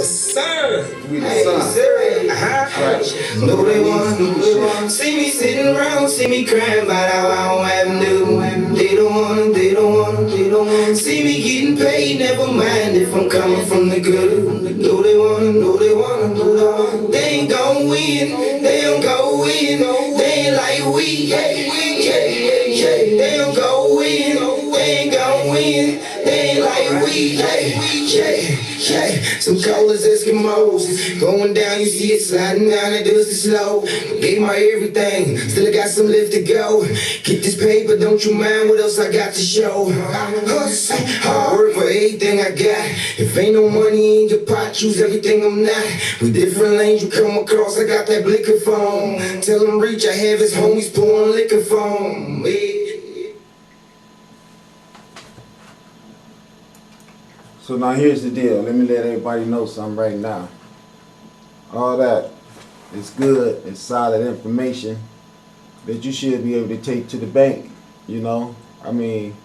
Sir. We the son. Right. No, they wanna see me sitting around, see me crying about how I don't have nothing. They don't wanna see me getting paid. Never mind if I'm coming from the good. No, they wanna. They ain't gon' win. They don't go win. They ain't like we. They don't go win. They ain't gon' win. They ain't like we. Some cold as Eskimos. Going down, you see it sliding down, it does it slow. Gave my everything, still got some lift to go. Get this paper, don't you mind what else I got to show. Hustle, hard work for everything I got. If ain't no money in your pot, choose everything I'm not. With different lanes you come across, I got that blicker phone. Tell him reach, I have his homies pouring liquor foam. So now here's the deal. Let me let everybody know something right now. All that is good and solid information that you should be able to take to the bank. You know, I mean,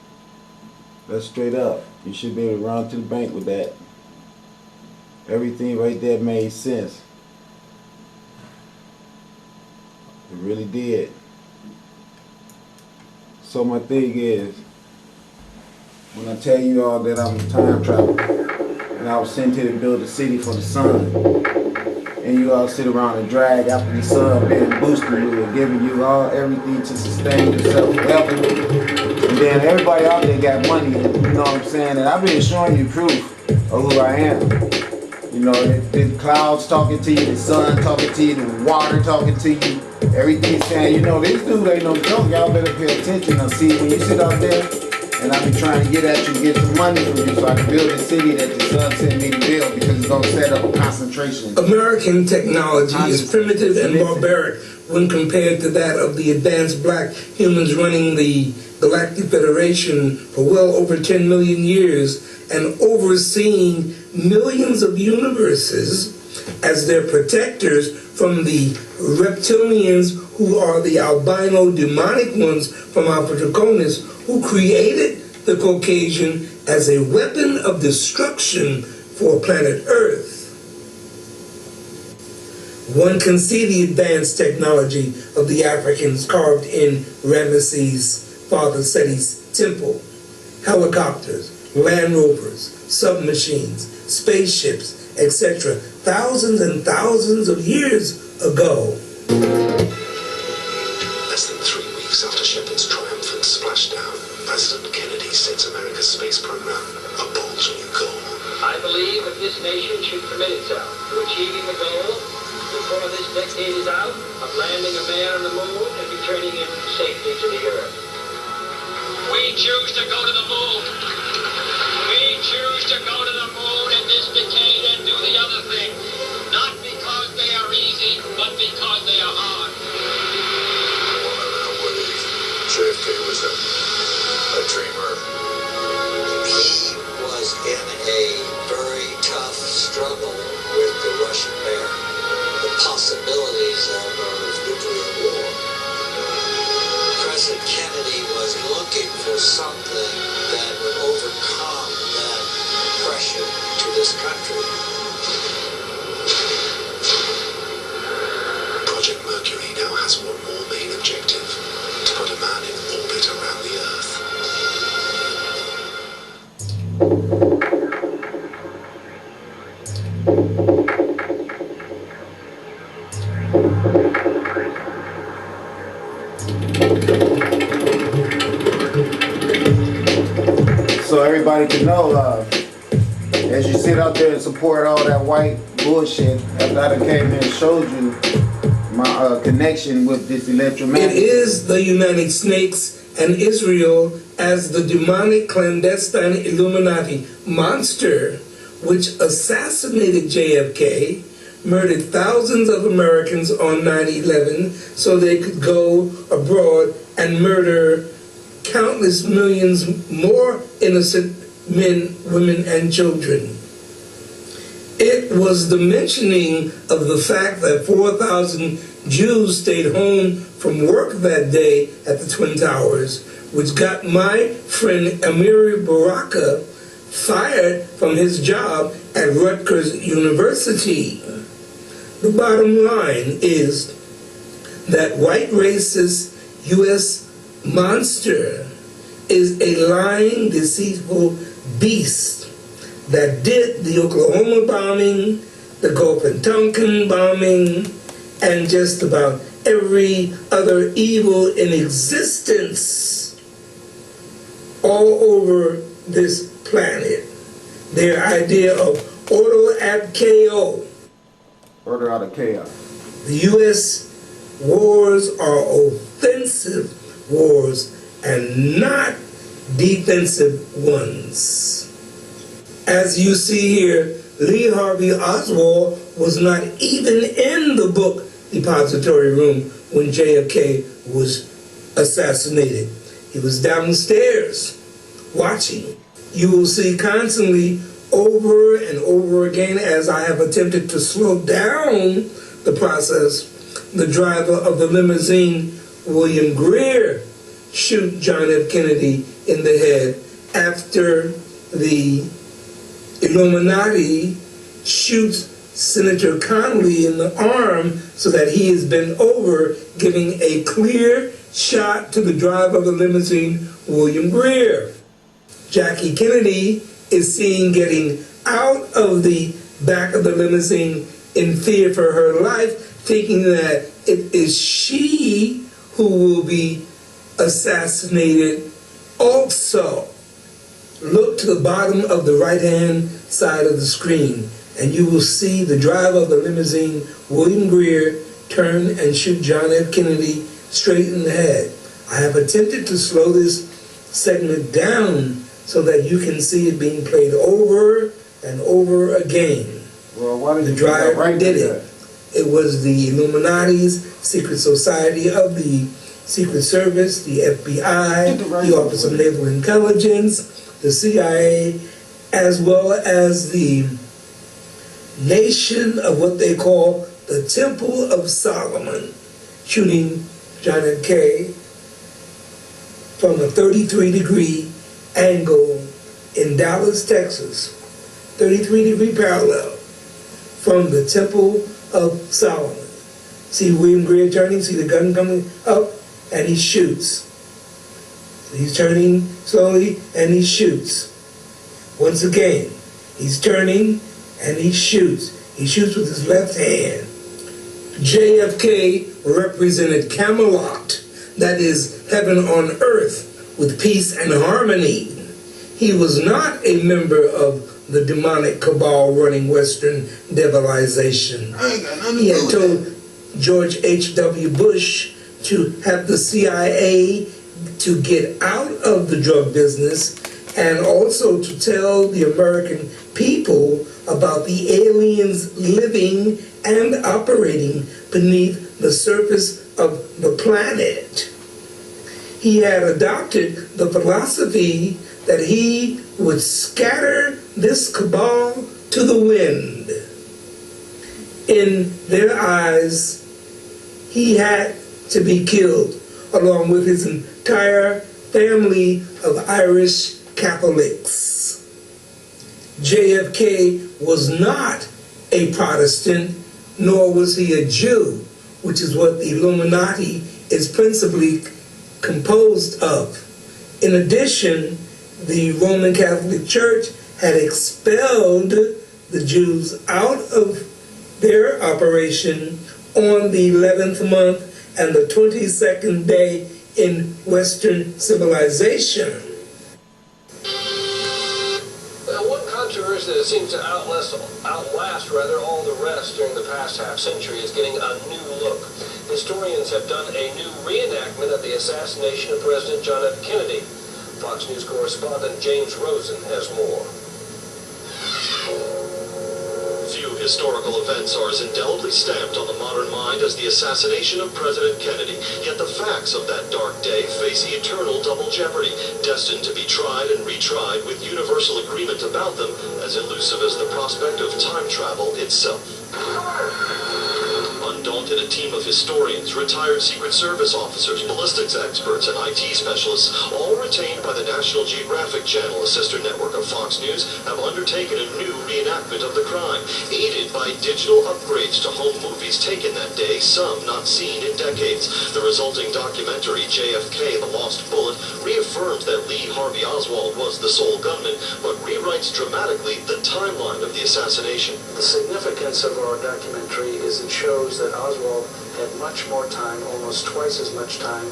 that's straight up. You should be able to run to the bank with that. Everything right there made sense. It really did. So my thing is, when I tell you all that I'm a time traveler and I was sent here to build a city for the sun, and you all sit around and drag after the sun being boosting you and giving you all everything to sustain yourself forever, and then everybody out there got money, you know what I'm saying? And I've been showing you proof of who I am. You know, the clouds talking to you, the sun talking to you, the water talking to you, everything saying, you know, this dude ain't no joke, y'all better pay attention. Now see, when you sit out there, and I've been trying to get at you, get some money from you so I can build a city that the sun sent me to build, because it's going to set up a concentration. American technology is primitive and barbaric when compared to that of the advanced black humans running the Galactic Federation for well over 10 million years and overseeing millions of universes as their protectors from the reptilians, who are the albino demonic ones from Alpha Draconis, who created the Caucasian as a weapon of destruction for planet Earth. One can see the advanced technology of the Africans carved in Ramesses' father Seti's temple. Helicopters, Land Rovers, submachines, spaceships, etc. thousands and thousands of years ago. Less than 3 weeks after Shepard's triumphant splashdown, President Kennedy sets America's space program a bold new goal. I believe that this nation should commit itself to achieving the goal before this decade is out of landing a man on the moon and returning him safely to the Earth. We choose to go to the moon. We choose to go to the moon in this decade and do the other thing. Not because they are easy, but because they are hard. JFK was a dreamer. He was in a very tough struggle with the Russian bear. The possibilities of a nuclear war. President Kennedy was looking for something that would overcome that pressure to this country. Project Mercury now has one more main objective: to put a man in orbit around the Earth. So everybody can know, as you sit out there and support all that white bullshit, after I came in and showed you my connection with this electromagnetic. It is the United Snakes and Israel as the demonic clandestine Illuminati monster which assassinated JFK, murdered thousands of Americans on 9/11 so they could go abroad and murder countless millions more innocent men, women, and children. It was the mentioning of the fact that 4,000 Jews stayed home from work that day at the Twin Towers, which got my friend Amiri Baraka fired from his job at Rutgers University. The bottom line is that white racist U.S. monster is a lying, deceitful beast that did the Oklahoma bombing, the Gulf and Tonkin bombing, and just about every other evil in existence all over this planet. Their idea of order ad chaos. Order out of chaos. The U.S. wars are offensive wars and not defensive ones. As you see here, Lee Harvey Oswald was not even in the book depository room when JFK was assassinated. He was downstairs watching. You will see constantly over and over again, as I have attempted to slow down the process, the driver of the limousine, William Greer, shoot John F. Kennedy in the head after the Illuminati shoots Senator Connolly in the arm so that he is bent over, giving a clear shot to the driver of the limousine, William Greer. Jackie Kennedy is seen getting out of the back of the limousine in fear for her life, thinking that it is she who will be assassinated also. Look to the bottom of the right-hand side of the screen, and you will see the driver of the limousine, William Greer, turn and shoot John F. Kennedy straight in the head. I have attempted to slow this segment down so that you can see it being played over and over again. Well, why did The you do that driver right did there? it. It was the Illuminati's secret society of the Secret Service, the FBI, the Office of Naval Intelligence, the CIA, as well as the nation of what they call the Temple of Solomon, shooting John F. Kennedy from a 33-degree angle in Dallas, Texas, 33-degree parallel from the Temple of Solomon. See William Greer turning, see the gun coming up, and he shoots. He's turning slowly, and he shoots. Once again, he's turning, and he shoots. He shoots with his left hand. JFK represented Camelot, that is heaven on earth, with peace and harmony. He was not a member of the demonic cabal running Western devilization. He had told George H.W. Bush to have the CIA to get out of the drug business and also to tell the American people about the aliens living and operating beneath the surface of the planet. He had adopted the philosophy that he would scatter this cabal to the wind. In their eyes, he had to be killed, along with his entire family of Irish Catholics. JFK was not a Protestant, nor was he a Jew, which is what the Illuminati is principally composed of. In addition, the Roman Catholic Church had expelled the Jews out of their operation on the 11th month and the 22nd day in Western civilization. Well, one controversy that seems to outlast all the rest during the past half-century is getting a new look. Historians have done a new reenactment of the assassination of President John F. Kennedy. Fox News correspondent James Rosen has more. Few historical events are as indelibly stamped on the modern mind as the assassination of President Kennedy. Yet the facts of that dark day face eternal double jeopardy, destined to be tried and retried with universal agreement about them, as elusive as the prospect of time travel itself. Undaunted team of historians, retired Secret Service officers, ballistics experts, and IT specialists, all retained by the National Geographic Channel, a sister network of Fox News, have undertaken a new reenactment of the crime, aided by digital upgrades to home movies taken that day, some not seen in decades. The resulting documentary, JFK, The Lost Bullet, reaffirms that Lee Harvey Oswald was the sole gunman, but rewrites dramatically the timeline of the assassination. The significance of our documentary is it shows that Oswald had much more time, almost twice as much time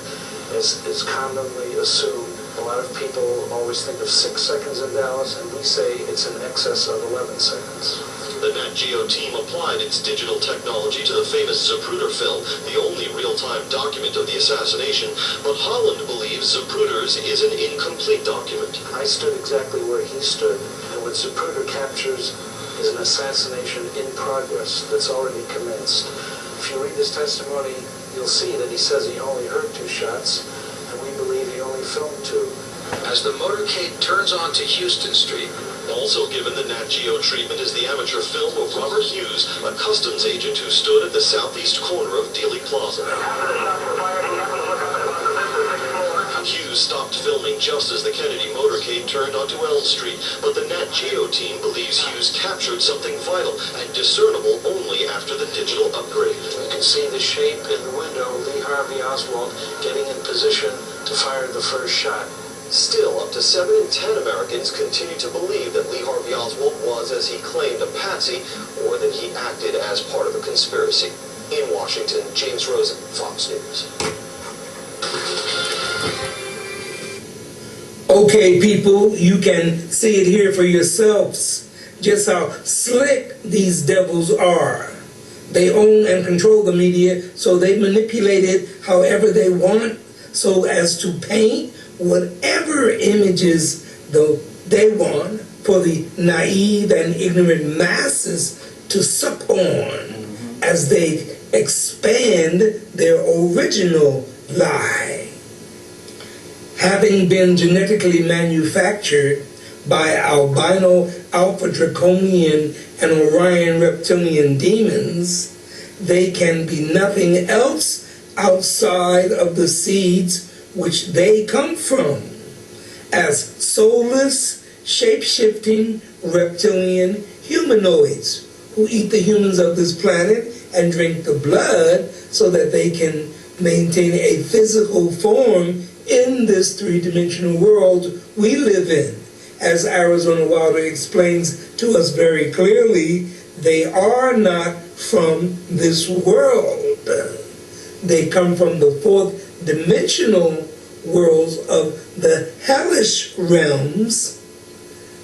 as is commonly assumed. A lot of people always think of 6 seconds in Dallas, and we say it's in excess of 11 seconds. The Nat Geo team applied its digital technology to the famous Zapruder film, the only real-time document of the assassination, but Holland believes Zapruder's is an incomplete document. I stood exactly where he stood, and what Zapruder captures is an assassination in progress that's already commenced. If you read his testimony, you'll see that he says he only heard 2 shots, and we believe he only filmed 2. As the motorcade turns onto Houston Street, Also given the Nat Geo treatment is the amateur film of Robert Hughes, a customs agent who stood at the southeast corner of Dealey Plaza. Hughes stopped filming just as the Kennedy motorcade turned onto Elm Street, but the Nat Geo team believes Hughes captured something vital and discernible only after the digital upgrade. You can see the shape in the window, Lee Harvey Oswald getting in position to fire the first shot. Still, up to 7 in 10 Americans continue to believe that Lee Harvey Oswald was, as he claimed, a patsy, or that he acted as part of a conspiracy. In Washington, James Rosen, Fox News. Okay, people, you can see it here for yourselves, just how slick these devils are. They own and control the media, so they manipulate it however they want, so as to paint whatever images they want for the naive and ignorant masses to sup on as they expand their original lie. Having been genetically manufactured by albino alpha draconian and Orion reptilian demons, they can be nothing else outside of the seeds which they come from, as soulless, shape-shifting reptilian humanoids who eat the humans of this planet and drink the blood so that they can maintain a physical form in this three-dimensional world we live in. As Arizona Wilder explains to us very clearly, they are not from this world. They come from the fourth dimensional worlds of the hellish realms.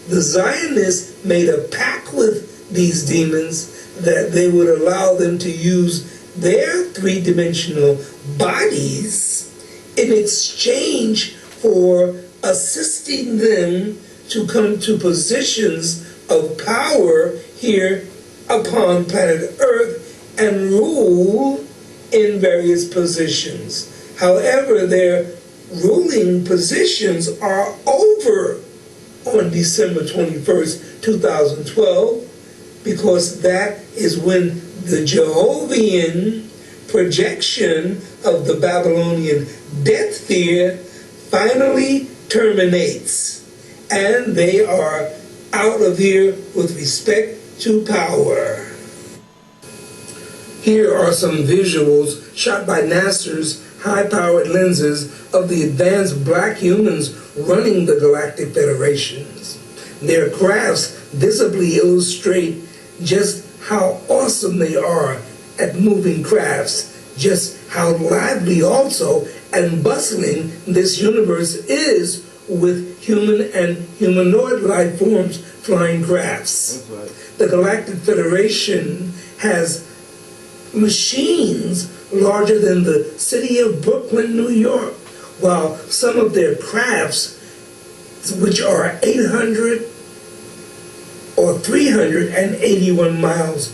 The Zionists made a pact with these demons that they would allow them to use their three-dimensional bodies in exchange for assisting them to come to positions of power here upon planet Earth and rule in various positions. However, their ruling positions are over on December 21st, 2012, because that is when the Jehovian projection of the Babylonian death fear finally terminates, and they are out of here with respect to power. Here are some visuals shot by NASA's high-powered lenses of the advanced black humans running the Galactic Federations. Their crafts visibly illustrate just how awesome they are at moving crafts, just how lively also and bustling this universe is with human and humanoid life forms flying crafts. Right. The Galactic Federation has machines larger than the city of Brooklyn, New York, while some of their crafts, which are 800 or 381 miles